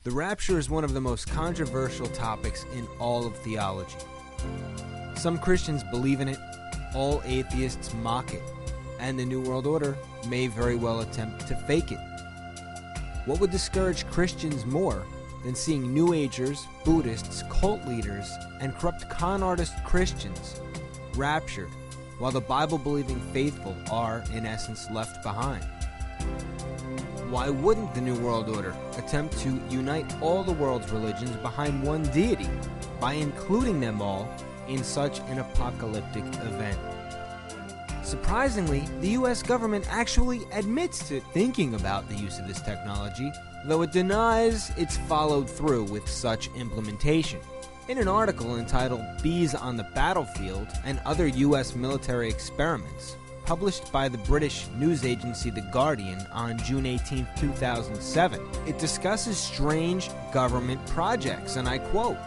The rapture is one of the most controversial topics in all of theology. Some Christians believe in it, all atheists mock it, and the New World Order may very well attempt to fake it. What would discourage Christians more than seeing New Agers, Buddhists, cult leaders, and corrupt con artist Christians raptured, while the Bible-believing faithful are, in essence, left behind? Why wouldn't the New World Order attempt to unite all the world's religions behind one deity by including them all in such an apocalyptic event? Surprisingly, the US government actually admits to thinking about the use of this technology, though it denies it's followed through with such implementation. In an article entitled "Bees on the Battlefield and Other US Military Experiments," published by the British news agency The Guardian on June 18, 2007, it discusses strange government projects, and I quote,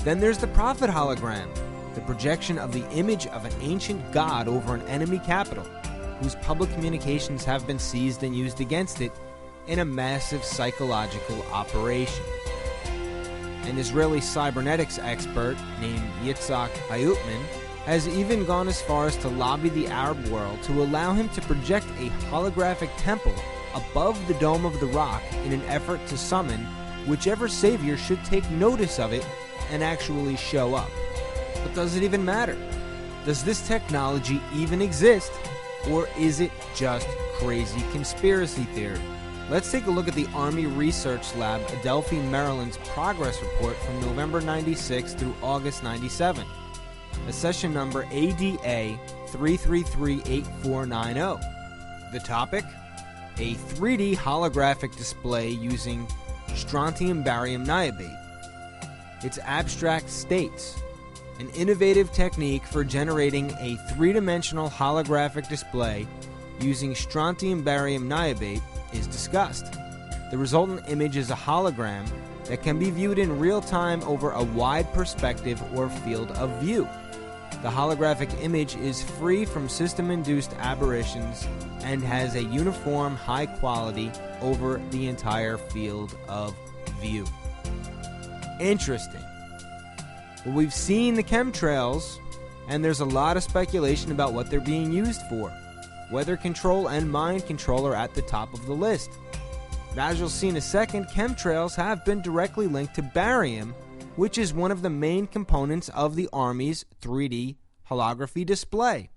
"Then there's the prophet hologram, the projection of the image of an ancient god over an enemy capital, whose public communications have been seized and used against it in a massive psychological operation." An Israeli cybernetics expert named Yitzhak Hayutman has even gone as far as to lobby the Arab world to allow him to project a holographic temple above the Dome of the Rock in an effort to summon whichever savior should take notice of it and actually show up. But does it even matter? Does this technology even exist? Or is it just crazy conspiracy theory? Let's take a look at the Army Research Lab, Adelphi, Maryland's progress report from November 96 through August 97. A session number ADA 3338490. The topic? A 3D holographic display using strontium barium niobate. Its abstract states, an innovative technique for generating a three-dimensional holographic display using strontium barium niobate is discussed. The resultant image is a hologram that can be viewed in real time over a wide perspective or field of view. The holographic image is free from system-induced aberrations and has a uniform high quality over the entire field of view. Interesting. Well, we've seen the chemtrails, and there's a lot of speculation about what they're being used for. Weather control and mind control are at the top of the list. But as you'll see in a second, chemtrails have been directly linked to barium, which is one of the main components of the Army's 3D holography display.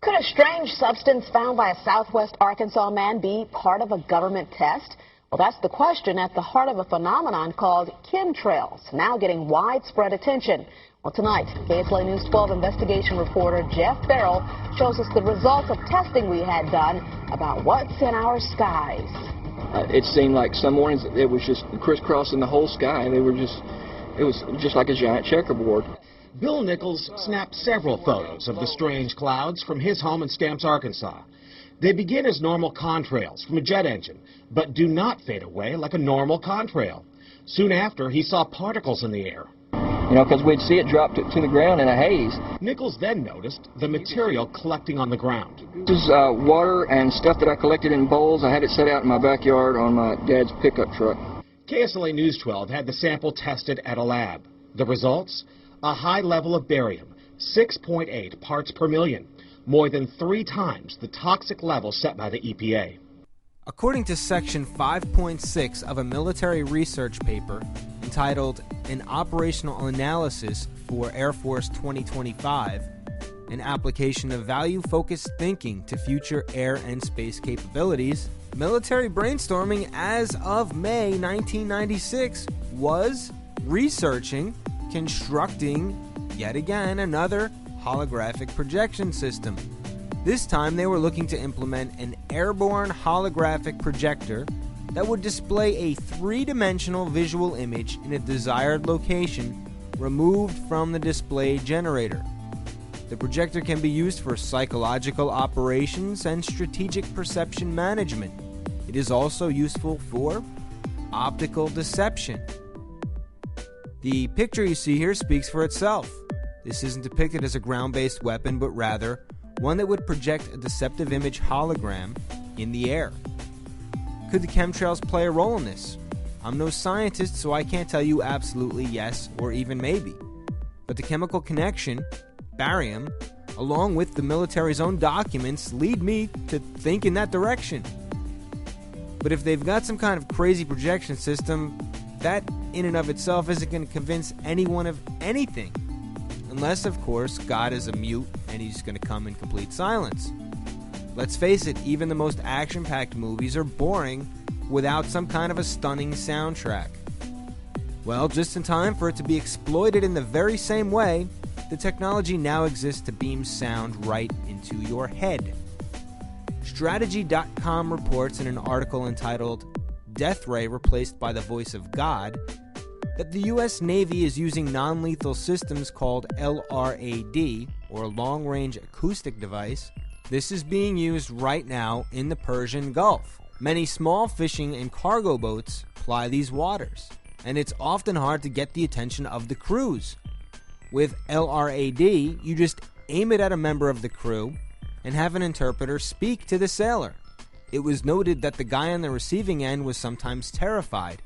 Could a strange substance found by a southwest Arkansas man be part of a government test? Well, that's the question at the heart of a phenomenon called chemtrails, now getting widespread attention. Well, tonight, KSLA News 12 investigation reporter Jeff Farrell shows us the results of testing we had done about what's in our skies. It seemed like some mornings it was just crisscrossing the whole sky. It was just like a giant checkerboard. Bill Nichols snapped several photos of the strange clouds from his home in Stamps, Arkansas. They begin as normal contrails from a jet engine, but do not fade away like a normal contrail. Soon after, he saw particles in the air. You know, because we'd see it drop to the ground in a haze. Nichols then noticed the material collecting on the ground. This is water and stuff that I collected in bowls. I had it set out in my backyard on my dad's pickup truck. KSLA News 12 had the sample tested at a lab. The results? A high level of barium, 6.8 parts per million, more than 3 times the toxic level set by the EPA. According to Section 5.6 of a military research paper entitled An Operational Analysis for Air Force 2025, an application of value-focused thinking to future air and space capabilities, military brainstorming as of May 1996 was researching, constructing, yet again, another holographic projection system. This time they were looking to implement an airborne holographic projector that would display a three-dimensional visual image in a desired location removed from the display generator. The projector can be used for psychological operations and strategic perception management. It is also useful for optical deception. The picture you see here speaks for itself. This isn't depicted as a ground-based weapon, but rather one that would project a deceptive image hologram in the air. Could the chemtrails play a role in this? I'm no scientist, so I can't tell you absolutely yes or even maybe. But the chemical connection, barium, along with the military's own documents, lead me to think in that direction. But if they've got some kind of crazy projection system, that in and of itself isn't going to convince anyone of anything. Unless, of course, God is a mute and he's going to come in complete silence. Let's face it, even the most action-packed movies are boring without some kind of a stunning soundtrack. Well, just in time for it to be exploited in the very same way, the technology now exists to beam sound right into your head. Strategy.com reports in an article entitled Death Ray Replaced by the Voice of God that the U.S. Navy is using non-lethal systems called LRAD, or Long Range Acoustic Device. This is being used right now in the Persian Gulf. Many small fishing and cargo boats ply these waters, and it's often hard to get the attention of the crews. With LRAD, you just aim it at a member of the crew and have an interpreter speak to the sailor. It was noted that the guy on the receiving end was sometimes terrified,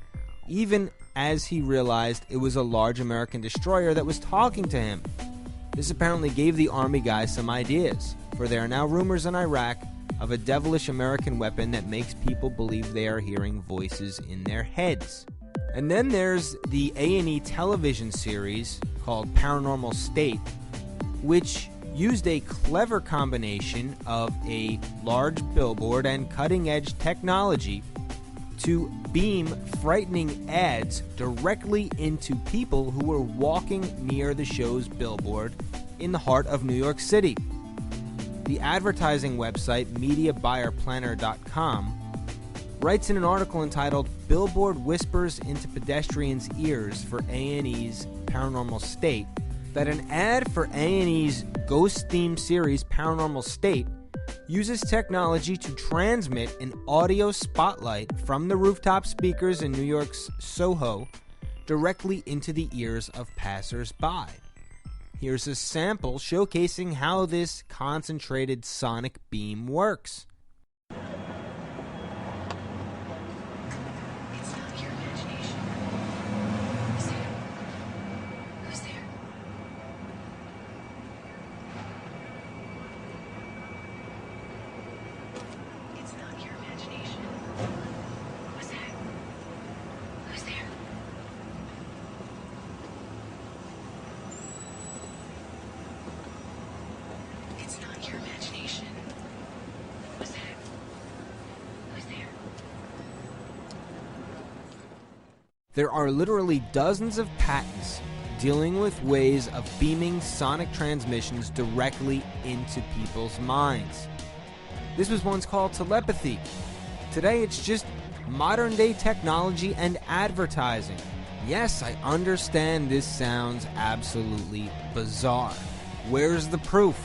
even as he realized it was a large American destroyer that was talking to him. This apparently gave the Army guys some ideas, for there are now rumors in Iraq of a devilish American weapon that makes people believe they are hearing voices in their heads. And then there's the A&E television series called Paranormal State, which used a clever combination of a large billboard and cutting-edge technology to beam frightening ads directly into people who were walking near the show's billboard in the heart of New York City. The advertising website MediaBuyerPlanner.com writes in an article entitled Billboard Whispers into Pedestrians' Ears for A&E's Paranormal State that an ad for A&E's ghost-themed series Paranormal State uses technology to transmit an audio spotlight from the rooftop speakers in New York's Soho directly into the ears of passers-by. Here's a sample showcasing how this concentrated sonic beam works. There are literally dozens of patents dealing with ways of beaming sonic transmissions directly into people's minds. This was once called telepathy. Today it's just modern-day technology and advertising. Yes, I understand this sounds absolutely bizarre. Where's the proof?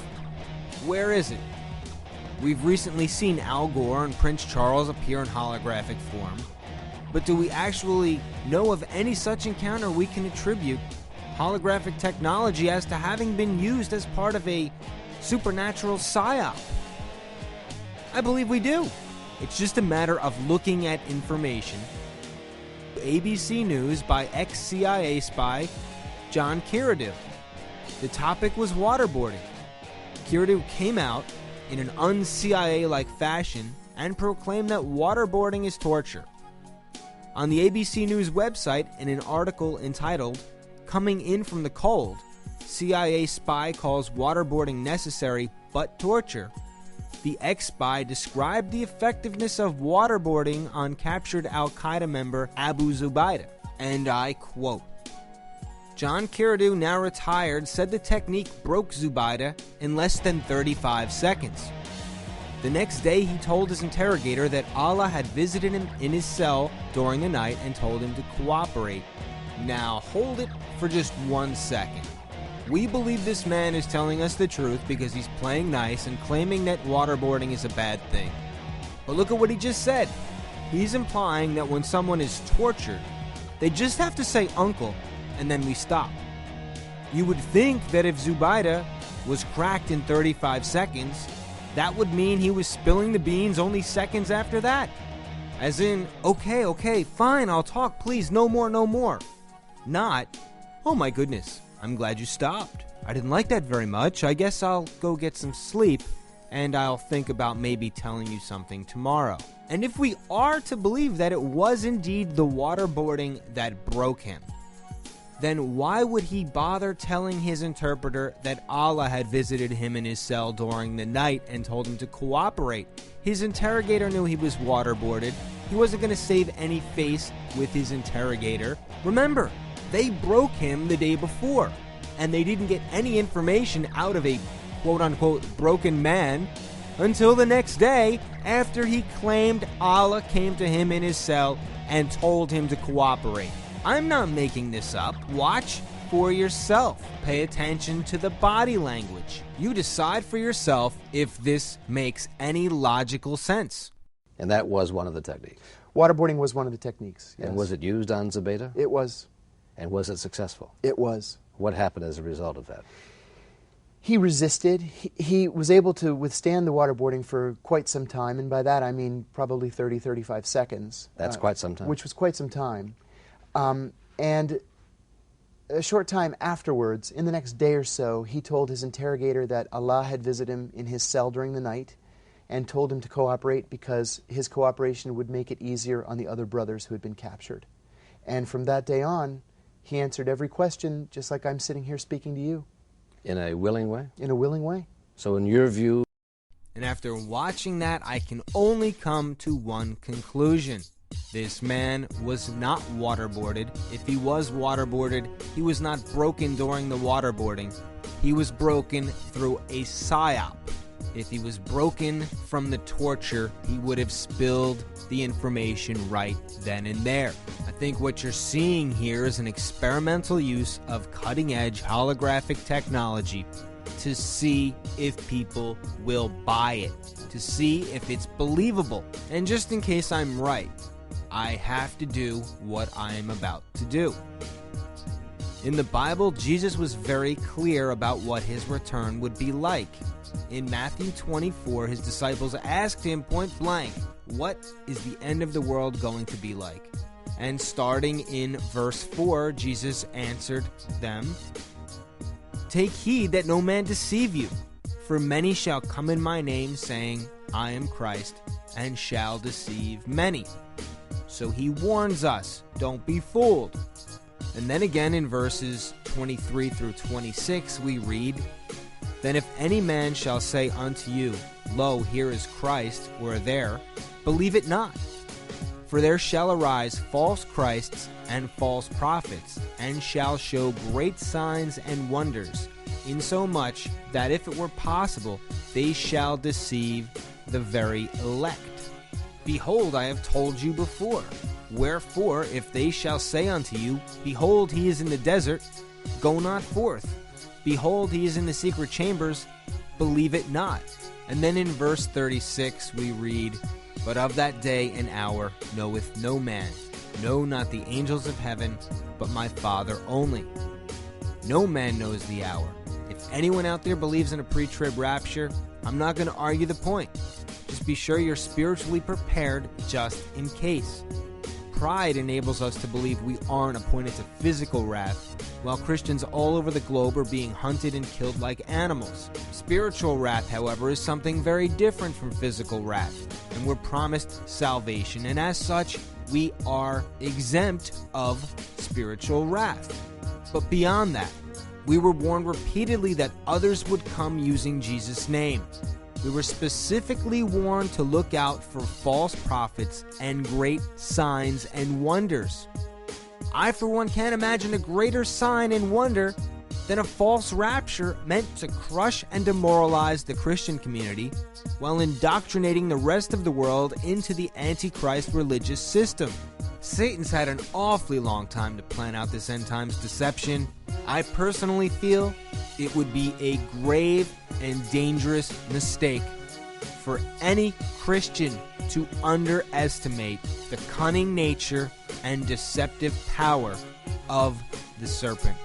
Where is it? We've recently seen Al Gore and Prince Charles appear in holographic form. But do we actually know of any such encounter we can attribute holographic technology as to having been used as part of a supernatural psyop? I believe we do. It's just a matter of looking at information. ABC News by ex-CIA spy John Kiradu. The topic was waterboarding. Kiradu came out in an un-CIA-like fashion and proclaimed that waterboarding is torture. On the ABC News website, in an article entitled Coming In From the Cold, CIA spy calls waterboarding necessary but torture, the ex-spy described the effectiveness of waterboarding on captured al-Qaeda member Abu Zubaydah, and I quote, John Kiradu, now retired, said the technique broke Zubaydah in less than 35 seconds. The next day, he told his interrogator that Allah had visited him in his cell during the night and told him to cooperate. Now, hold it for just 1 second. We believe this man is telling us the truth because he's playing nice and claiming that waterboarding is a bad thing. But look at what he just said. He's implying that when someone is tortured, they just have to say uncle, and then we stop. You would think that if Zubaydah was cracked in 35 seconds, that would mean he was spilling the beans only seconds after that. As in, okay, fine, I'll talk, please, no more, no more. Not, oh my goodness, I'm glad you stopped. I didn't like that very much. I guess I'll go get some sleep, and I'll think about maybe telling you something tomorrow. And if we are to believe that it was indeed the waterboarding that broke him, then why would he bother telling his interpreter that Allah had visited him in his cell during the night and told him to cooperate? His interrogator knew he was waterboarded. He wasn't going to save any face with his interrogator. Remember, they broke him the day before, and they didn't get any information out of a quote-unquote broken man until the next day after he claimed Allah came to him in his cell and told him to cooperate. I'm not making this up. Watch for yourself. Pay attention to the body language. You decide for yourself if this makes any logical sense. And that was one of the techniques. Waterboarding was one of the techniques, yes. And was it used on Zubaydah? It was. And was it successful? It was. What happened as a result of that? He resisted. He was able to withstand the waterboarding for quite some time, and by that I mean probably 30, 35 seconds. That's quite some time. Which was quite some time. And a short time afterwards, in the next day or so, he told his interrogator that Allah had visited him in his cell during the night and told him to cooperate because his cooperation would make it easier on the other brothers who had been captured. And from that day on, he answered every question just like I'm sitting here speaking to you. In a willing way? In a willing way. So in your view... And after watching that, I can only come to one conclusion. This man was not waterboarded. If he was waterboarded, he was not broken during the waterboarding. He was broken through a psyop. If he was broken from the torture, he would have spilled the information right then and there. I think what you're seeing here is an experimental use of cutting-edge holographic technology to see if people will buy it, to see if it's believable. And just in case I'm right, I have to do what I am about to do. In the Bible, Jesus was very clear about what his return would be like. In Matthew 24, his disciples asked him point blank, what is the end of the world going to be like? And starting in verse 4, Jesus answered them, take heed that no man deceive you, for many shall come in my name, saying, I am Christ, and shall deceive many. So he warns us, don't be fooled. And then again in verses 23 through 26 we read, then if any man shall say unto you, lo, here is Christ, or there, believe it not. For there shall arise false Christs and false prophets, and shall show great signs and wonders, insomuch that if it were possible, they shall deceive the very elect. Behold, I have told you before. Wherefore, if they shall say unto you, behold, he is in the desert, go not forth. Behold, he is in the secret chambers, believe it not. And then in verse 36 we read, but of that day and hour knoweth no man, no, not the angels of heaven, but my Father only. No man knows the hour. If anyone out there believes in a pre-trib rapture, I'm not going to argue the point. Just be sure you're spiritually prepared just in case. Pride enables us to believe we aren't appointed to physical wrath, while Christians all over the globe are being hunted and killed like animals. Spiritual wrath, however, is something very different from physical wrath, and we're promised salvation, and as such, we are exempt of spiritual wrath. But beyond that, we were warned repeatedly that others would come using Jesus' name. We were specifically warned to look out for false prophets and great signs and wonders. I, for one, can't imagine a greater sign and wonder than a false rapture meant to crush and demoralize the Christian community while indoctrinating the rest of the world into the Antichrist religious system. Satan's had an awfully long time to plan out this end times deception. I personally feel it would be a grave and dangerous mistake for any Christian to underestimate the cunning nature and deceptive power of the serpent.